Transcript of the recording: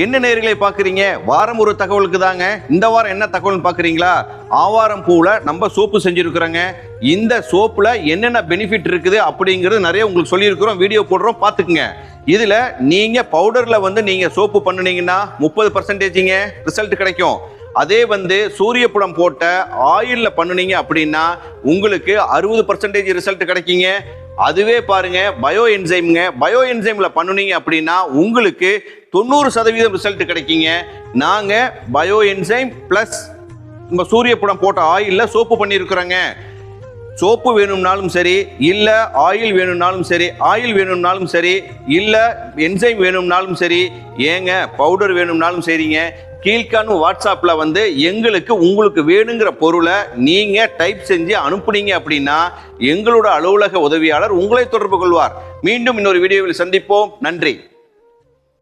என்ன நேயர்களை பாக்குறீங்க? வாரம் ஒரு தகவலுக்கு தாங்க. இந்த வாரம் என்ன தகவல் பாக்குறீங்களா? ஆவாரம் பூல நம்ம சோப்பு செஞ்சிருக்கிறோங்க. இந்த சோப்புல என்னென்ன பெனிஃபிட் இருக்குது அப்படிங்கிறது நிறைய உங்களுக்கு சொல்லியிருக்கிறோம், வீடியோ போடுறோம், பாத்துக்குங்க. இதுல நீங்க பவுடர்ல நீங்க சோப்பு பண்ணுனீங்கன்னா 30% ரிசல்ட் கிடைக்கும். அதே சூரியப்புடம் போட்ட ஆயில்ல பண்ணுனீங்க அப்படின்னா உங்களுக்கு 60% ரிசல்ட் கிடைக்குங்க. அதுவே பாருங்க பயோ என்சைம்ல பண்ணுனீங்க அப்படின்னா உங்களுக்கு 90% ரிசல்ட் கிடைக்குங்க. நாங்க பயோ என்சைம் பிளஸ் நம்ம சூரியப்புடம் போட்ட ஆயில்ல சோப்பு பண்ணியிருக்கிறோங்க. சோப்பு வேணும்னாலும் சரி, இல்ல ஆயில் வேணும்னாலும் சரி, இல்ல என்சைம் வேணும்னாலும் சரி, ஏங்க பவுடர் வேணும்னாலும் சரிங்க. கீழ்காணும் வாட்ஸ்அப்ல எங்களுக்கு உங்களுக்கு வேணுங்கிற பொருளை நீங்க டைப் செஞ்சு அனுப்புனீங்க அப்படின்னா எங்களோட அலுவலக உதவியாளர் உங்களை தொடர்பு கொள்வார். மீண்டும் இன்னொரு வீடியோவில் சந்திப்போம். நன்றி.